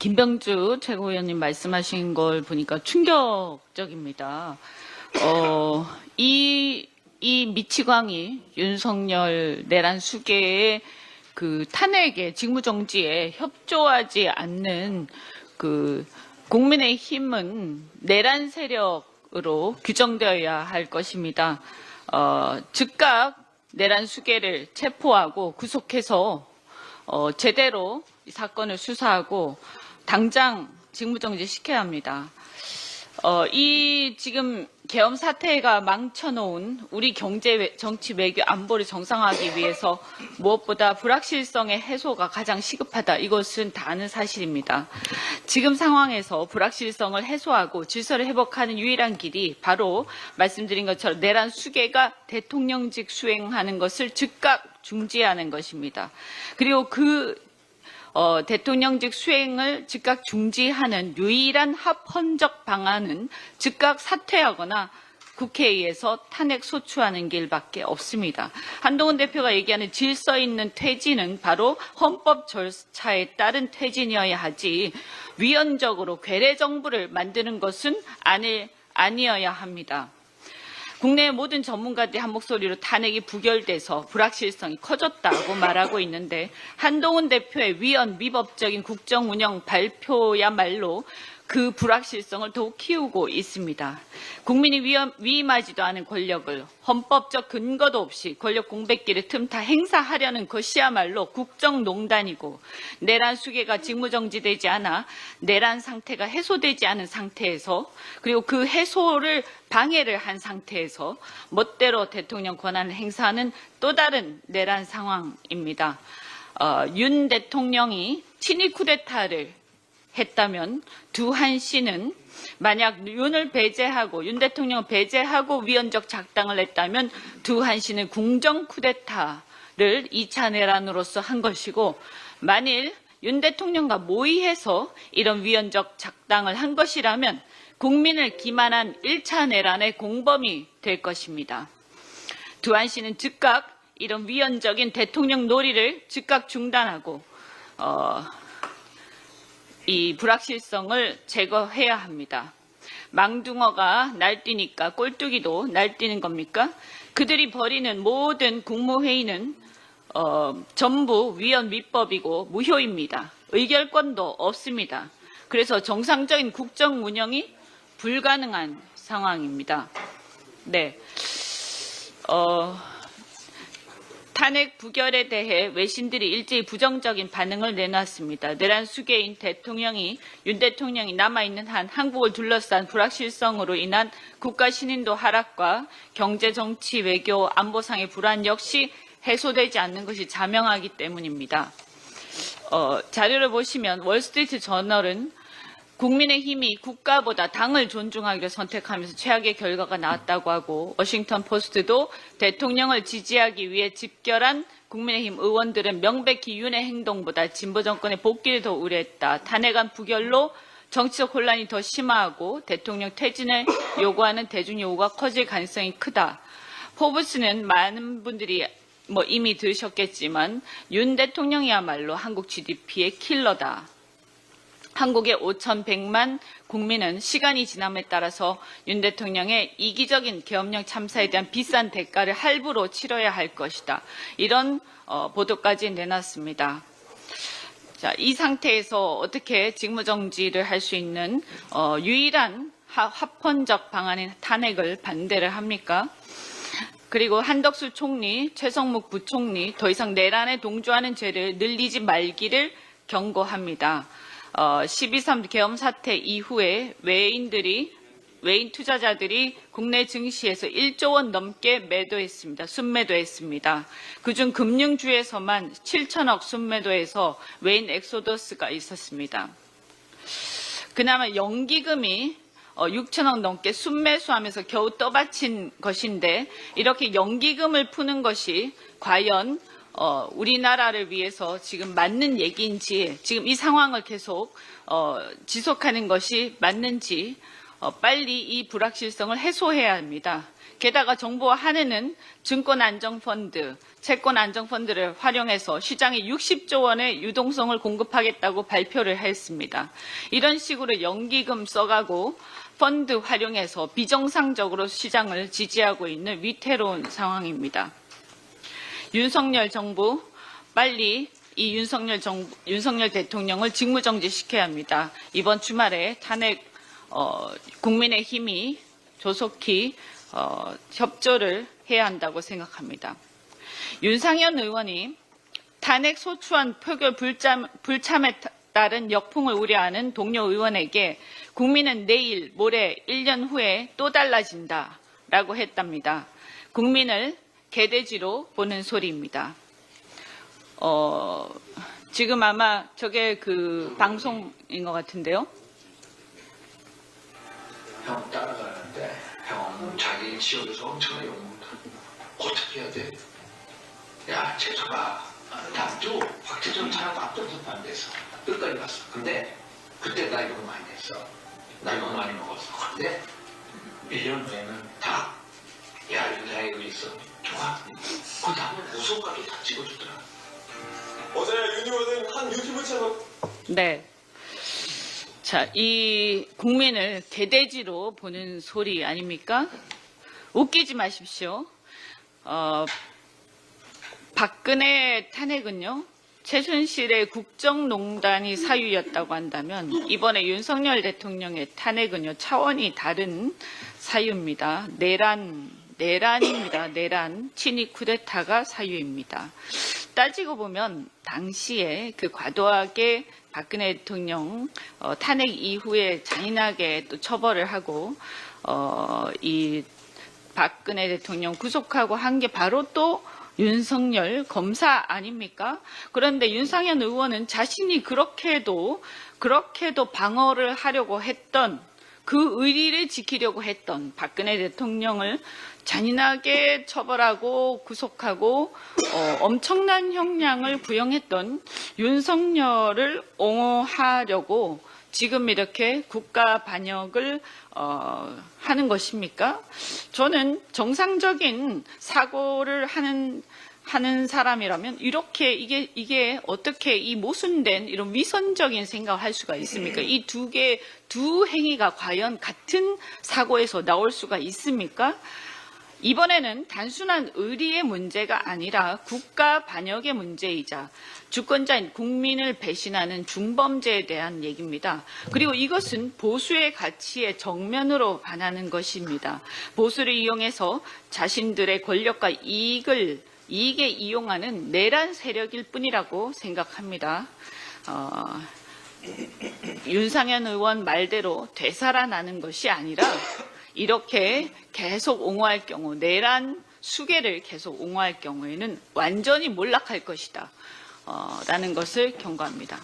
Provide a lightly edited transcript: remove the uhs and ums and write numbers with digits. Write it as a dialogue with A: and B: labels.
A: 김병주 최고위원님 말씀하신 걸 보니까 충격적입니다. 이 미치광이 윤석열 내란 수계의 그 탄핵에 직무정지에 협조하지 않는 그 국민의힘은 내란 세력으로 규정되어야 할 것입니다. 즉각 내란 수계를 체포하고 구속해서 제대로 이 사건을 수사하고 당장 직무정지 시켜야 합니다. 이 지금 계엄 사태가 망쳐놓은 우리 경제, 정치, 외교, 안보를 정상화하기 위해서 무엇보다 불확실성의 해소가 가장 시급하다. 이것은 다 아는 사실입니다. 지금 상황에서 불확실성을 해소하고 질서를 회복하는 유일한 길이 바로 말씀드린 것처럼 내란 수계가 대통령직 수행하는 것을 즉각 중지하는 것입니다. 그리고 대통령직 수행을 즉각 중지하는 유일한 합헌적 방안은 즉각 사퇴하거나 국회에서 탄핵 소추하는 길밖에 없습니다. 한동훈 대표가 얘기하는 질서 있는 퇴진은 바로 헌법 절차에 따른 퇴진이어야 하지 위헌적으로 괴뢰 정부를 만드는 것은 아니어야 합니다. 국내의 모든 전문가들이 한 목소리로 탄핵이 부결돼서 불확실성이 커졌다고 말하고 있는데 한동훈 대표의 위헌 미법적인 국정 운영 발표야말로 그 불확실성을 더욱 키우고 있습니다. 국민이 위임하지도 않은 권력을 헌법적 근거도 없이 권력 공백기를 틈타 행사하려는 것이야말로 국정농단이고 내란 수계가 직무정지되지 않아 내란 상태가 해소되지 않은 상태에서 그리고 그 해소를 방해를 한 상태에서 멋대로 대통령 권한을 행사하는 또 다른 내란 상황입니다. 윤 대통령이 친위 쿠데타를 했다면 두한 씨는 만약 윤을 배제하고 윤 대통령을 배제하고 위헌적 작당을 했다면 두한 씨는 궁정 쿠데타를 2차 내란으로서 한 것이고 만일 윤 대통령과 모의해서 이런 위헌적 작당을 한 것이라면 국민을 기만한 1차 내란의 공범이 될 것입니다. 두한 씨는 즉각 이런 위헌적인 대통령 놀이를 즉각 중단하고 이 불확실성을 제거해야 합니다. 망둥어가 날뛰니까 꼴뚜기도 날뛰는 겁니까? 그들이 벌이는 모든 국무회의는 전부 위헌 위법이고 무효입니다. 의결권도 없습니다. 그래서 정상적인 국정 운영이 불가능한 상황입니다. 네. 탄핵 부결에 대해 외신들이 일제히 부정적인 반응을 내놨습니다. 내란 수계인 윤 대통령이 남아있는 한 한국을 둘러싼 불확실성으로 인한 국가 신인도 하락과 경제, 정치, 외교, 안보상의 불안 역시 해소되지 않는 것이 자명하기 때문입니다. 자료를 보시면 월스트리트 저널은 국민의힘이 국가보다 당을 존중하기를 선택하면서 최악의 결과가 나왔다고 하고 워싱턴 포스트도 대통령을 지지하기 위해 집결한 국민의힘 의원들은 명백히 윤의 행동보다 진보 정권의 복귀를 더 우려했다. 탄핵안 부결로 정치적 혼란이 더 심화하고 대통령 퇴진을 요구하는 대중 요구가 커질 가능성이 크다. 포브스는 많은 분들이 이미 들으셨겠지만 윤 대통령이야말로 한국 GDP의 킬러다. 한국의 5,100만 국민은 시간이 지남에 따라서 윤 대통령의 이기적인 계엄령 참사에 대한 비싼 대가를 할부로 치러야 할 것이다. 이런 보도까지 내놨습니다. 자, 이 상태에서 어떻게 직무정지를 할 수 있는 유일한 합헌적 방안인 탄핵을 반대를 합니까? 그리고 한덕수 총리, 최성목 부총리 더 이상 내란에 동조하는 죄를 늘리지 말기를 경고합니다. 12.3 계엄 사태 이후에 외인 투자자들이 국내 증시에서 1조 원 넘게 매도했습니다. 순매도했습니다. 그중 금융주에서만 7천억 순매도해서 외인 엑소더스가 있었습니다. 그나마 연기금이 6천억 넘게 순매수하면서 겨우 떠받친 것인데 이렇게 연기금을 푸는 것이 과연 우리나라를 위해서 지금 맞는 얘기인지 지금 이 상황을 계속 지속하는 것이 맞는지 빨리 이 불확실성을 해소해야 합니다. 게다가 정부와 한해는 증권안정펀드, 채권안정펀드를 활용해서 시장에 60조 원의 유동성을 공급하겠다고 발표를 했습니다. 이런 식으로 연기금 써가고 펀드 활용해서 비정상적으로 시장을 지지하고 있는 위태로운 상황입니다. 윤석열 정부 빨리 이 윤석열 대통령을 직무정지시켜야 합니다. 이번 주말에 탄핵 국민의힘이 조속히 협조를 해야 한다고 생각합니다. 윤상현 의원이 탄핵 소추안 표결 불참에 따른 역풍을 우려하는 동료 의원에게 국민은 내일, 모레, 1년 후에 또 달라진다라고 했답니다. 국민을 개돼지로 보는 소리입니다. 지금 아마 저게 그 방송인 것 같은데요.
B: 형 따라가는데 형 자기 지역에서 엄청나게 욕먹다. 어떻게 해야 돼? 야, 최초가 남쪽 박재정 차라고 앞서서 반대했어. 끝까지 갔어. 근데 그때 나 욕 많이 했어. 나 욕 많이 먹었어. 근데 1년 후에는 다 야, 윤상이 여기 있어. 좋아. 그 다음에 우소까지 다 찍어주더라.
C: 어제 윤 의원은 한 유튜브 채널
A: 네. 자, 이 국민을 개돼지로 보는 소리 아닙니까? 웃기지 마십시오. 박근혜 탄핵은요, 최순실의 국정농단이 사유였다고 한다면 이번에 윤석열 대통령의 탄핵은요, 차원이 다른 사유입니다. 내란입니다. 내란, 친위 쿠데타가 사유입니다. 따지고 보면 당시에 그 과도하게 박근혜 대통령 탄핵 이후에 잔인하게 또 처벌을 하고 이 박근혜 대통령 구속하고 한 게 바로 또 윤석열 검사 아닙니까? 그런데 윤상현 의원은 자신이 그렇게도 방어를 하려고 했던 그 의리를 지키려고 했던 박근혜 대통령을 잔인하게 처벌하고 구속하고 엄청난 형량을 부형했던 윤석열을 옹호하려고 지금 이렇게 국가 반역을 하는 것입니까? 저는 정상적인 사고를 하는 사람이라면 이렇게 이게 어떻게 이 모순된 이런 위선적인 생각을 할 수가 있습니까? 이 두 행위가 과연 같은 사고에서 나올 수가 있습니까? 이번에는 단순한 의리의 문제가 아니라 국가 반역의 문제이자 주권자인 국민을 배신하는 중범죄에 대한 얘기입니다. 그리고 이것은 보수의 가치에 정면으로 반하는 것입니다. 보수를 이용해서 자신들의 권력과 이익에 이용하는 내란 세력일 뿐이라고 생각합니다. 윤상현 의원 말대로 되살아나는 것이 아니라 이렇게 계속 옹호할 경우, 내란 수계를 계속 옹호할 경우에는 완전히 몰락할 것이다 라는 것을 경고합니다.